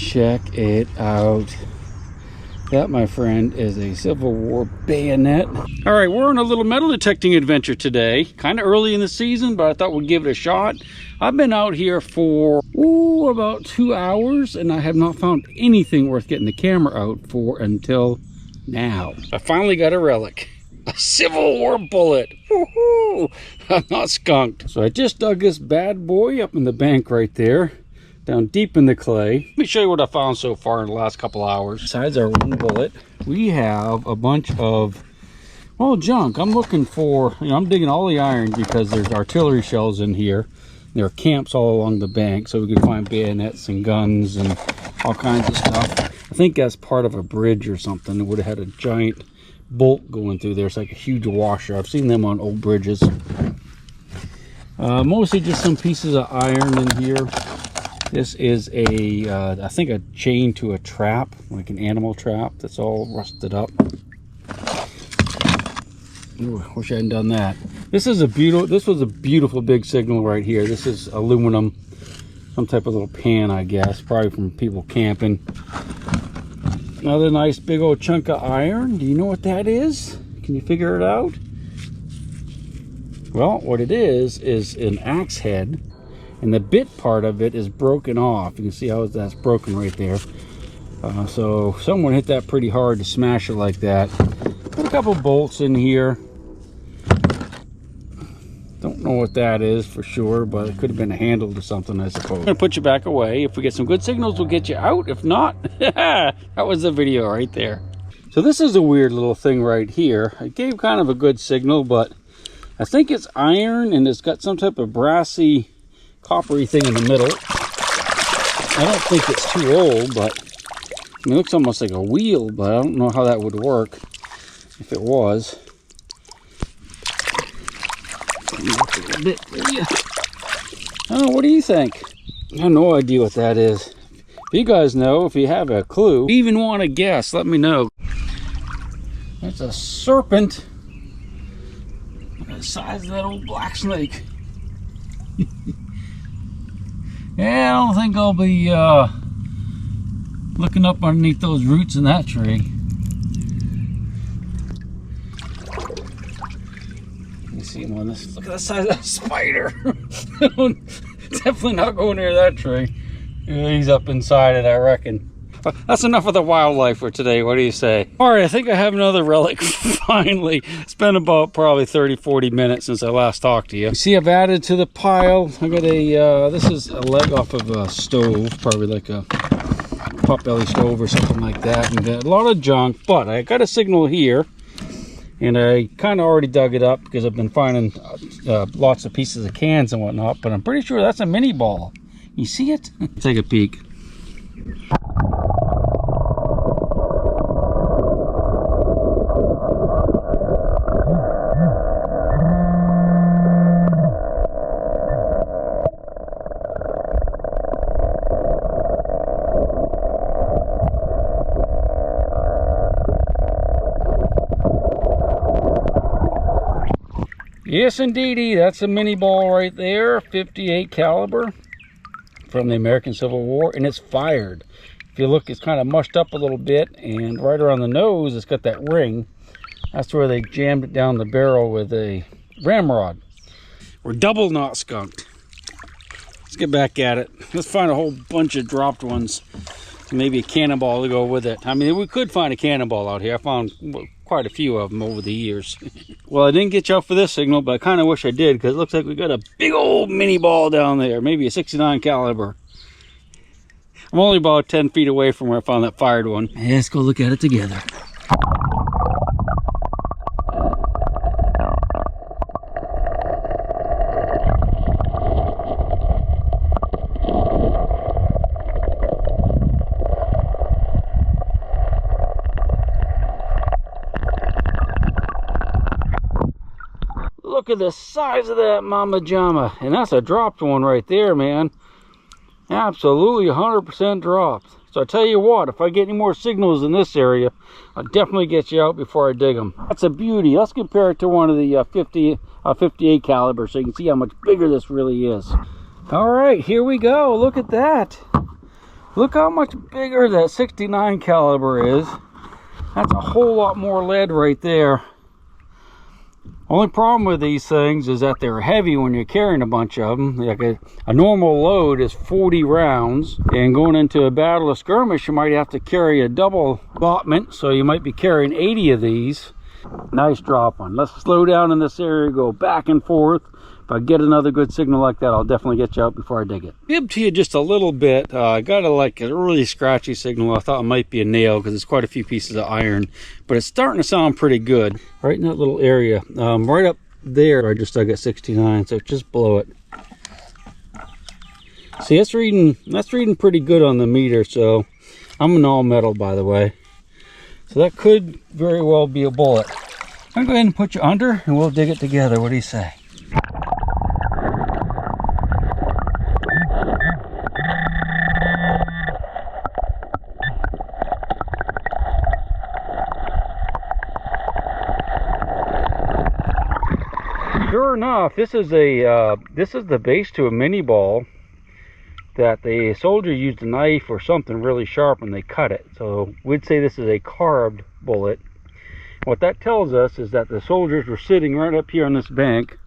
check it out. That, my friend, is a Civil War bayonet. All right, we're on a little metal detecting adventure today. Kind of early in the season, but I thought we'd give it a shot. I've been out here for about 2 hours, and I have not found anything worth getting the camera out for until now. I finally got a relic. A Civil War bullet. Woohoo! I'm not skunked. So I just dug this bad boy up in the bank right there, down deep in the clay. Let me show you what I found so far in the last couple hours. Besides our one bullet, we have a bunch of, well, junk. I'm looking for, I'm digging all the iron because there's artillery shells in here. There are camps all along the bank, so we could find bayonets and guns and all kinds of stuff. I think that's part of a bridge or something. It would have had a giant bolt going through there. It's like a huge washer. I've seen them on old bridges. Mostly just some pieces of iron in here. This is a, I think a chain to a trap, like an animal trap that's all rusted up. Ooh, wish I hadn't done that. This was a beautiful big signal right here. This is aluminum, some type of little pan, I guess, probably from people camping. Another nice big old chunk of iron. Do you know what that is? Can you figure it out? Well, what it is an axe head. And the bit part of it is broken off. You can see how that's broken right there. So someone hit that pretty hard to smash it like that. Put a couple bolts in here. Don't know what that is for sure, but it could have been a handle to something, I suppose. I'm gonna put you back away. If we get some good signals, we'll get you out. If not, that was the video right there. So this is a weird little thing right here. It gave kind of a good signal, but I think it's iron and it's got some type of brassy, coppery thing in the middle. I don't think it's too old, but it looks almost like a wheel, but I don't know how that would work if it was. Oh, what do you think? I have no idea what that is. If you guys know, if you have a clue, if you even want to guess, let me know. That's a serpent the size of that old black snake. Yeah, I don't think I'll be looking up underneath those roots in that tree. Let me see one. Look at the size of that spider. Definitely not going near that tree. Yeah, he's up inside it, I reckon. That's enough of the wildlife for today. What do you say? All right, I think I have another relic finally. It's been about probably 30-40 minutes since I last talked to you. You see, I've added to the pile. I got a, this is a leg off of a stove, probably like a potbelly stove or something like that. And a lot of junk, but I got a signal here. And I kind of already dug it up because I've been finding lots of pieces of cans and whatnot. But I'm pretty sure that's a mini ball. You see it? Take a peek. Yes, indeedy, that's a mini ball right there, 58 caliber from the American Civil War, and it's fired. If you look, it's kind of mushed up a little bit, and right around the nose, it's got that ring. That's where they jammed it down the barrel with a ramrod. We're double not skunked. Let's get back at it. Let's find a whole bunch of dropped ones. Maybe a cannonball to go with it. I mean, we could find a cannonball out here. I found quite a few of them over the years. Well, I didn't get you out for this signal, but I kind of wish I did, because it looks like we got a big old mini ball down there, maybe a 69 caliber. I'm only about 10 feet away from where I found that fired one. Let's go look at it together. Look at the size of that mama jama. And that's a dropped one right there, man. Absolutely 100% dropped. So I tell you what, if I get any more signals in this area, I'll definitely get you out before I dig them. That's a beauty. Let's compare it to one of the 58 caliber so you can see how much bigger this really is. All right, here we go. Look at that. Look how much bigger that 69 caliber is. That's a whole lot more lead right there. Only problem with these things is that they're heavy when you're carrying a bunch of them. Like a normal load is 40 rounds, and going into a battle of skirmish, you might have to carry a double allotment, so you might be carrying 80 of these. Nice drop one. Let's slow down in this area, go back and forth. If I get another good signal like that, I'll definitely get you out before I dig it. Bib to you just a little bit. I got a really scratchy signal. I thought it might be a nail because it's quite a few pieces of iron, but it's starting to sound pretty good. Right in that little area, right up there, I just dug at 69, so just below it. See, that's reading pretty good on the meter. So I'm an all metal, by the way. So that could very well be a bullet. I'm gonna go ahead and put you under, and we'll dig it together. What do you say? Sure enough, this is the base to a mini ball that the soldier used a knife or something really sharp when they cut it. So we'd say this is a carved bullet. What that tells us is that the soldiers were sitting right up here on this bank,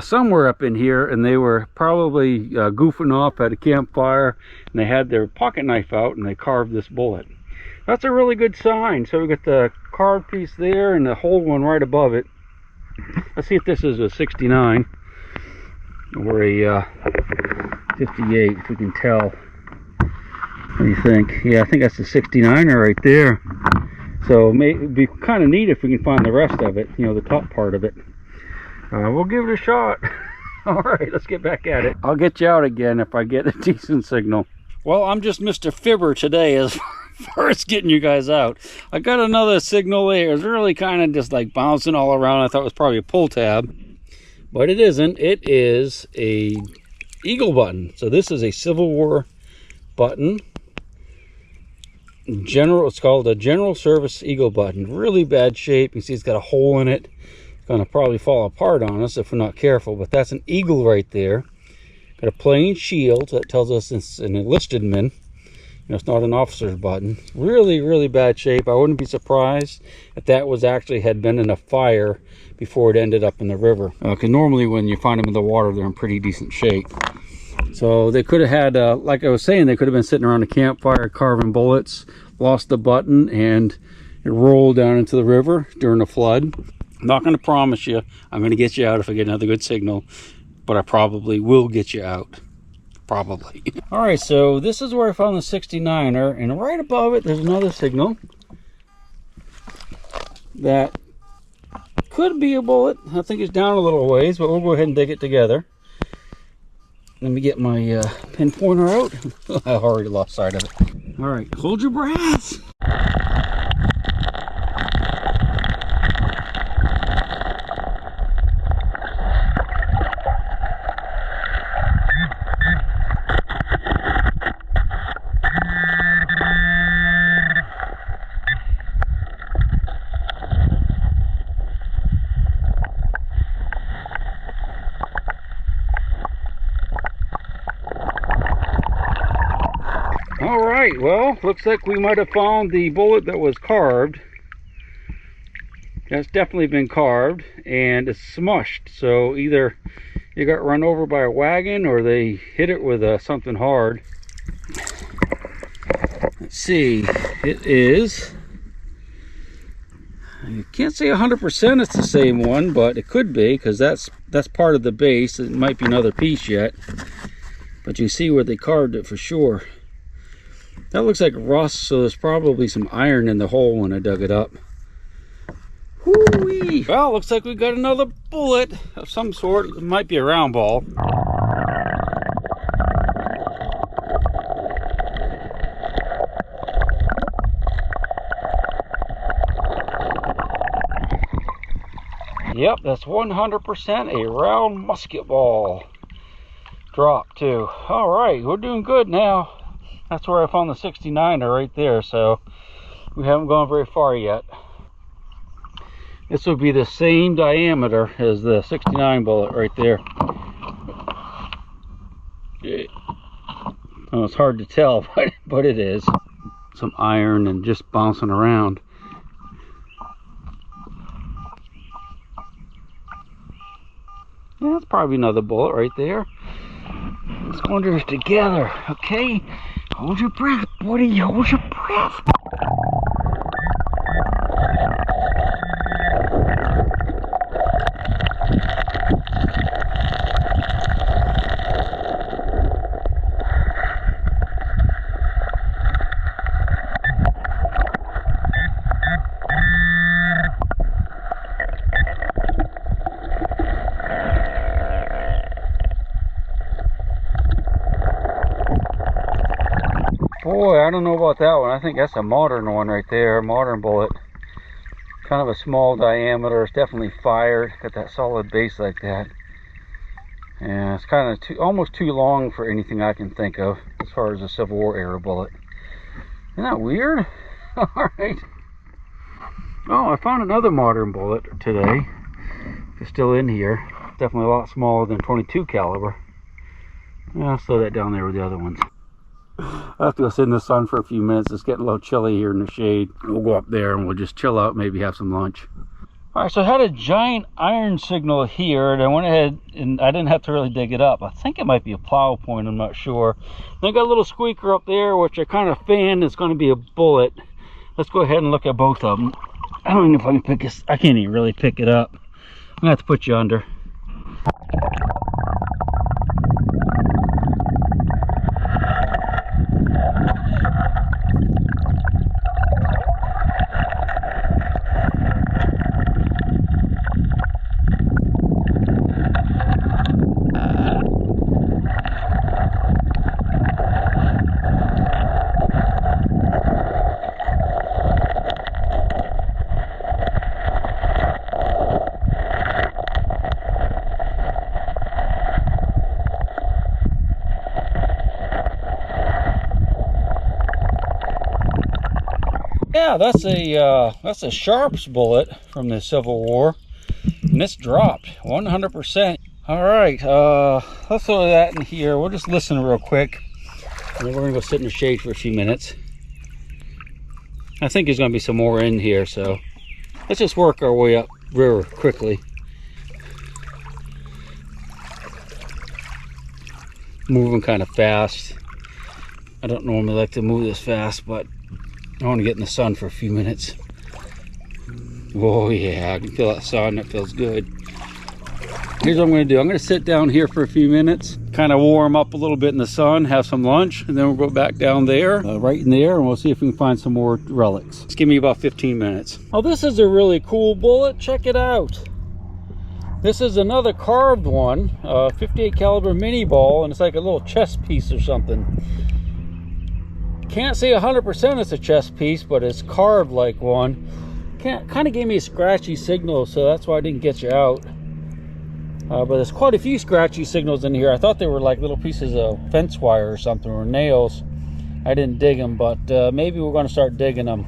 somewhere up in here, and they were probably goofing off at a campfire, and they had their pocket knife out and they carved this bullet. That's a really good sign. So we got the carved piece there and the whole one right above it. Let's see if this is a 69 or a 58, if we can tell. What do you think? Yeah, I think that's a 69er right there. So it'd be kind of neat if we can find the rest of it, you know, the top part of it. We'll give it a shot. All right, let's get back at it. I'll get you out again if I get a decent signal. Well, I'm just Mr. Fibber today as far as getting you guys out. I got another signal there. It was really kind of just like bouncing all around. I thought it was probably a pull tab, but it isn't. It is a eagle button. So this is a Civil War button. It's called a General Service Eagle button. Really bad shape. You see it's got a hole in it. It's going to probably fall apart on us if we're not careful, but that's an eagle right there. Got a plain shield that tells us it's an enlisted man. You know, it's not an officer's button. Really, really bad shape. I wouldn't be surprised if that had been in a fire before it ended up in the river. Because normally when you find them in the water, they're in pretty decent shape. So they could have had, like I was saying, they could have been sitting around a campfire carving bullets, lost the button, and it rolled down into the river during a flood. I'm not going to promise you I'm going to get you out if I get another good signal, but I probably will get you out. Probably. All right, so this is where I found the 69er, and right above it there's another signal that could be a bullet. I think it's down a little ways, but we'll go ahead and dig it together. Let me get my pin pointer out. I already lost sight of it. All right, hold your breath. All right, well, looks like we might have found the bullet that was carved. That's definitely been carved, and it's smushed. So either it got run over by a wagon or they hit it with something hard. Let's see, it is, you can't say 100% it's the same one, but it could be, because that's part of the base. It might be another piece yet, but you see where they carved it for sure. That looks like rust, so there's probably some iron in the hole when I dug it up. Whoo-wee. Well, looks like we got another bullet of some sort. It might be a round ball. Yep, that's 100% a round musket ball. Drop too. All right, we're doing good now. That's where I found the 69er right there, so we haven't gone very far yet. This would be the same diameter as the 69 bullet right there. Oh, it's hard to tell, but it is. Some iron and just bouncing around. Yeah, that's probably another bullet right there. Let's go under this together, okay? Hold your breath, buddy, hold your breath. Boy, I don't know about that one. I think that's a modern one right there, a modern bullet. Kind of a small diameter. It's definitely fired. Got that solid base like that. Yeah, it's kind of almost too long for anything I can think of as far as a Civil War era bullet. Isn't that weird? Alright. Oh, I found another modern bullet today. It's still in here. Definitely a lot smaller than 22 caliber. Yeah, I'll throw that down there with the other ones. I have to go sit in the sun for a few minutes. It's getting a little chilly here in the shade. We'll go up there and we'll just chill out, maybe have some lunch. Alright, so I had a giant iron signal here, and I went ahead and I didn't have to really dig it up. I think it might be a plow point, I'm not sure. Then I got a little squeaker up there, which I kind of fanned. It's going to be a bullet. Let's go ahead and look at both of them. I don't even know if I can pick this. I can't even really pick it up. I'm going to have to put you under. Yeah, that's a Sharps bullet from the Civil War, and it's dropped 100%. All right, let's throw that in here. We'll just listen real quick, and then we're gonna go sit in the shade for a few minutes. I think there's gonna be some more in here, so let's just work our way up real quickly. Moving kind of fast. I don't normally like to move this fast, but I want to get in the sun for a few minutes. Oh yeah, I can feel that sun. That feels good. Here's what I'm going to do. I'm going to sit down here for a few minutes, kind of warm up a little bit in the sun, have some lunch, and then we'll go back down there, right in there, and we'll see if we can find some more relics. Just give me about 15 minutes. Oh, this is a really cool bullet. Check it out. This is another carved one, 58 caliber mini ball, and it's like a little chest piece or something. Can't say 100% it's a chest piece, but it's carved like one. Kind of gave me a scratchy signal, so that's why I didn't get you out. But there's quite a few scratchy signals in here. I thought they were like little pieces of fence wire or something, or nails. I didn't dig them, but maybe we're going to start digging them.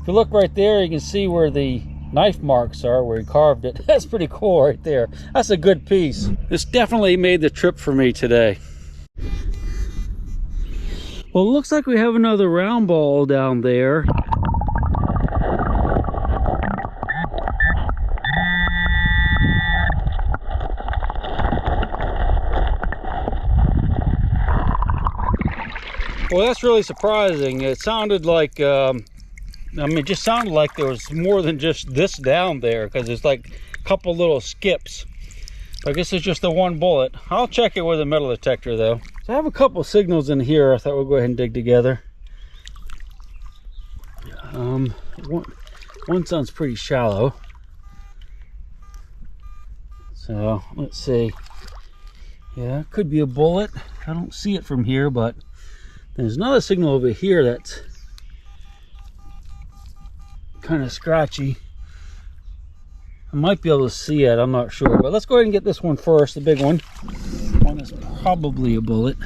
If you look right there, you can see where the knife marks are, where he carved it. That's pretty cool right there. That's a good piece. This definitely made the trip for me today. Well, it looks like we have another round ball down there. Well, that's really surprising. It sounded like, I mean, it just sounded like there was more than just this down there, because there's like a couple little skips. I guess it's just the one bullet. I'll check it with a metal detector though. So I have a couple signals in here. I thought we'll go ahead and dig together. One sounds pretty shallow. So let's see. Yeah, it could be a bullet. I don't see it from here, but there's another signal over here that's kind of scratchy. I might be able to see it, I'm not sure, but let's go ahead and get this one first, the big one. One is probably a bullet.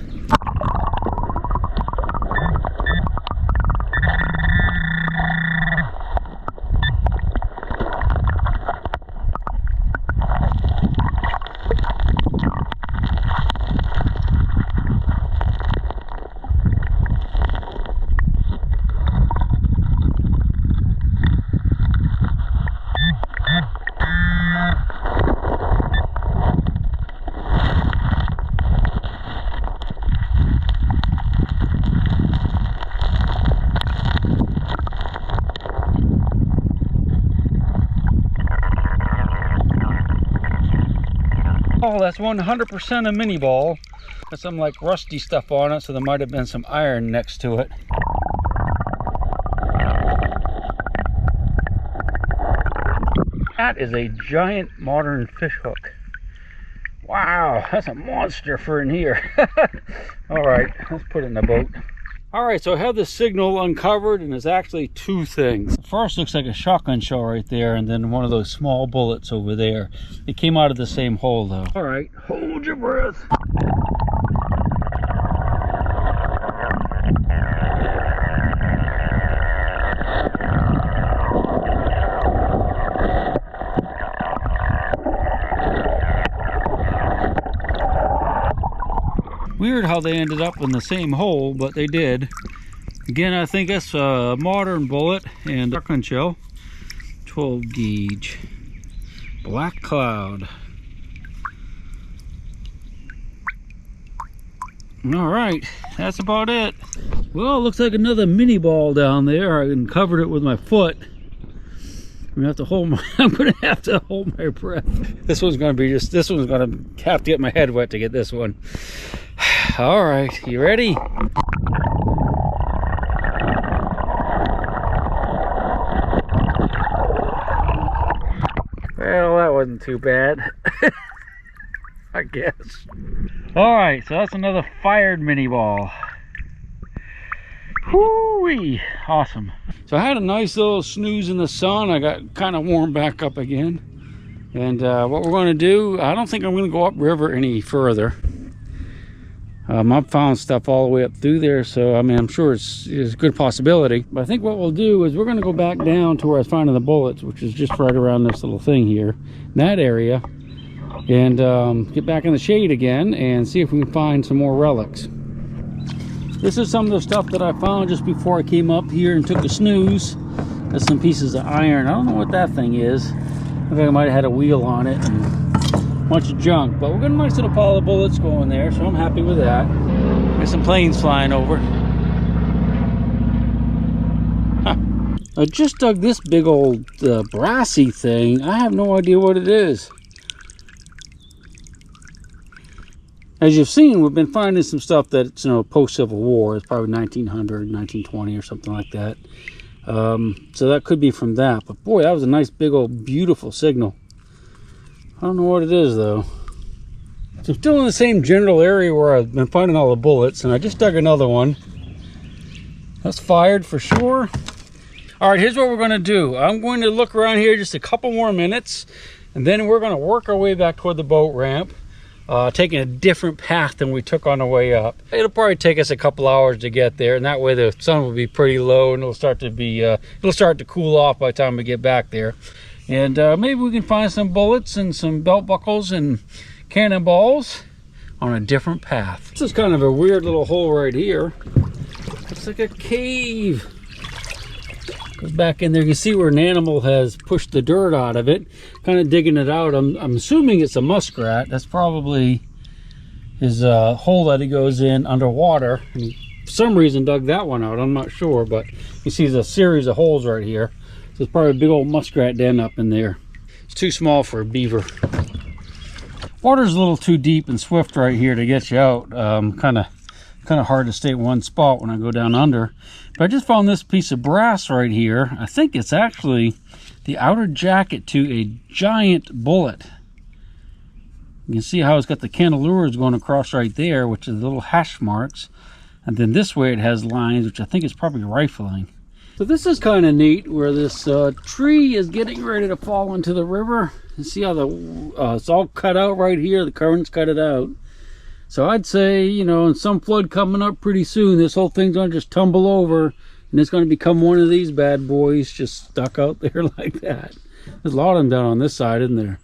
ball. That's 100% a mini ball. Got some like rusty stuff on it, so there might have been some iron next to it. That is a giant modern fish hook. Wow, that's a monster for in here. All right, let's put it in the boat. All right, so I have the signal uncovered, and it's actually two things. First, looks like a shotgun shell right there, and then one of those small bullets over there. It came out of the same hole, though. All right, hold your breath. Weird how they ended up in the same hole, but they did. Again, I think that's a modern bullet and shotgun shell. 12 gauge. Black cloud. All right, that's about it. Well, it looks like another mini ball down there. I covered it with my foot. I'm gonna have to hold my breath. This one's gonna have to get my head wet to get this one. All right, you ready? Well, that wasn't too bad. I guess. All right, so that's another fired mini ball. Whoo-wee, awesome. So I had a nice little snooze in the sun. I got kind of warmed back up again. And what we're going to do, I don't think I'm going to go upriver any further. I've found stuff all the way up through there, so I mean, I'm sure it's a good possibility. But I think what we'll do is we're going to go back down to where I was finding the bullets, which is just right around this little thing here, that area, and get back in the shade again and see if we can find some more relics. This is some of the stuff that I found just before I came up here and took a snooze. There's some pieces of iron. I don't know what that thing is. I think I might have had a wheel on it and a bunch of junk, but we're got a nice little pile of bullets going there, so I'm happy with that. There's some planes flying over. Huh. I just dug this big old brassy thing. I have no idea what it is. As you've seen, we've been finding some stuff that's, you know, post-Civil War. It's probably 1900, 1920 or something like that. So that could be from that. But boy, that was a nice, big old, beautiful signal. I don't know what it is, though. So I'm still in the same general area where I've been finding all the bullets, and I just dug another one. That's fired for sure. All right, here's what we're going to do. I'm going to look around here just a couple more minutes, and then we're going to work our way back toward the boat ramp. Taking a different path than we took on the way up. It'll probably take us a couple hours to get there, and that way the sun will be pretty low, and it'll start to cool off by the time we get back there. And maybe we can find some bullets and some belt buckles and cannonballs on a different path. This is kind of a weird little hole right here. It's like a cave. Goes back in there. You can see where an animal has pushed the dirt out of it, kind of digging it out. I'm assuming it's a muskrat. That's probably his hole that he goes in underwater. And for some reason dug that one out. I'm not sure, but you see there's a series of holes right here. So it's probably a big old muskrat den up in there. It's too small for a beaver. Water's a little too deep and swift right here to get you out. Kind of hard to stay at one spot when I go down under. But I just found this piece of brass right here. I think it's actually the outer jacket to a giant bullet. You can see how it's got the candelabras going across right there, which is the little hash marks. And then this way it has lines, which I think is probably rifling. So this is kind of neat, where this tree is getting ready to fall into the river. You see how it's all cut out right here. The current's cut it out. So I'd say, you know, in some flood coming up pretty soon, this whole thing's going to just tumble over, and it's going to become one of these bad boys just stuck out there like that. There's a lot of them down on this side, isn't there?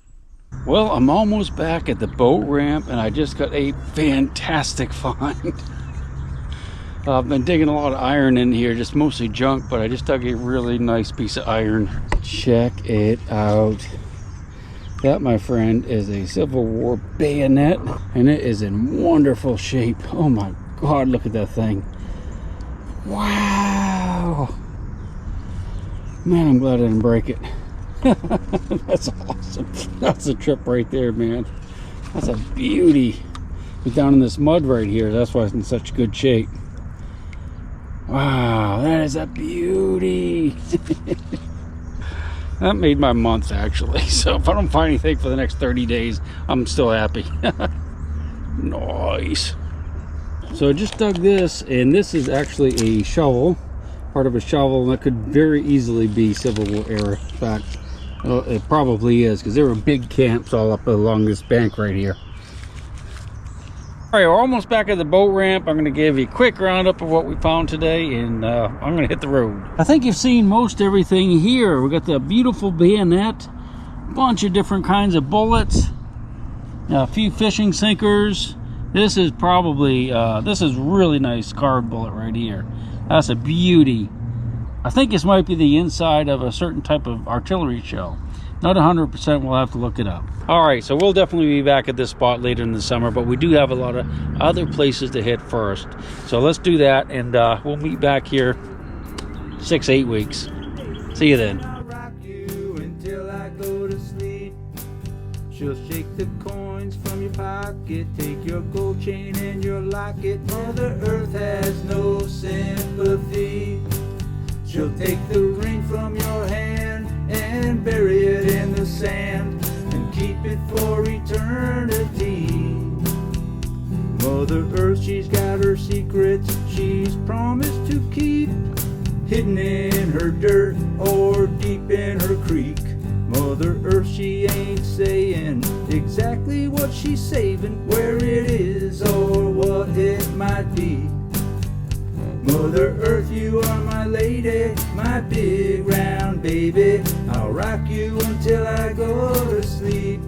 Well, I'm almost back at the boat ramp, and I just got a fantastic find. I've been digging a lot of iron in here, just mostly junk, but I just dug a really nice piece of iron. Check it out. That, my friend, is a Civil War bayonet, and it is in wonderful shape. Oh my God, look at that thing. Wow. Man, I'm glad I didn't break it. That's awesome. That's a trip right there, man. That's a beauty. It's down in this mud right here. That's why it's in such good shape. Wow, that is a beauty. That made my month, actually. So if I don't find anything for the next 30 days, I'm still happy. Nice. So I just dug this, and this is actually a shovel, part of a shovel, and that could very easily be Civil War era. In fact, it probably is, because there were big camps all up along this bank right here. All right, we're almost back at the boat ramp. I'm going to give you a quick roundup of what we found today, and I'm going to hit the road. I think you've seen most everything here. We got the beautiful bayonet, a bunch of different kinds of bullets, a few fishing sinkers. This is probably, this is really nice carved bullet right here. That's a beauty. I think this might be the inside of a certain type of artillery shell. Not 100%, we'll have to look it up. All right, so we'll definitely be back at this spot later in the summer, but we do have a lot of other places to hit first. So let's do that, and we'll meet back here 6-8 weeks. See you then. I'll rock you until I go to sleep. She'll shake the coins from your pocket, take your gold chain and your locket. Mother Earth has no sympathy. She'll take the ring from your hand and bury it in the sand and keep it for eternity. Mother Earth, she's got her secrets she's promised to keep, hidden in her dirt or deep in her creek. Mother Earth, she ain't saying exactly what she's saving, where it is or what it might be. Mother Earth, you are my lady, my big round baby. I'll rock you until I go to sleep.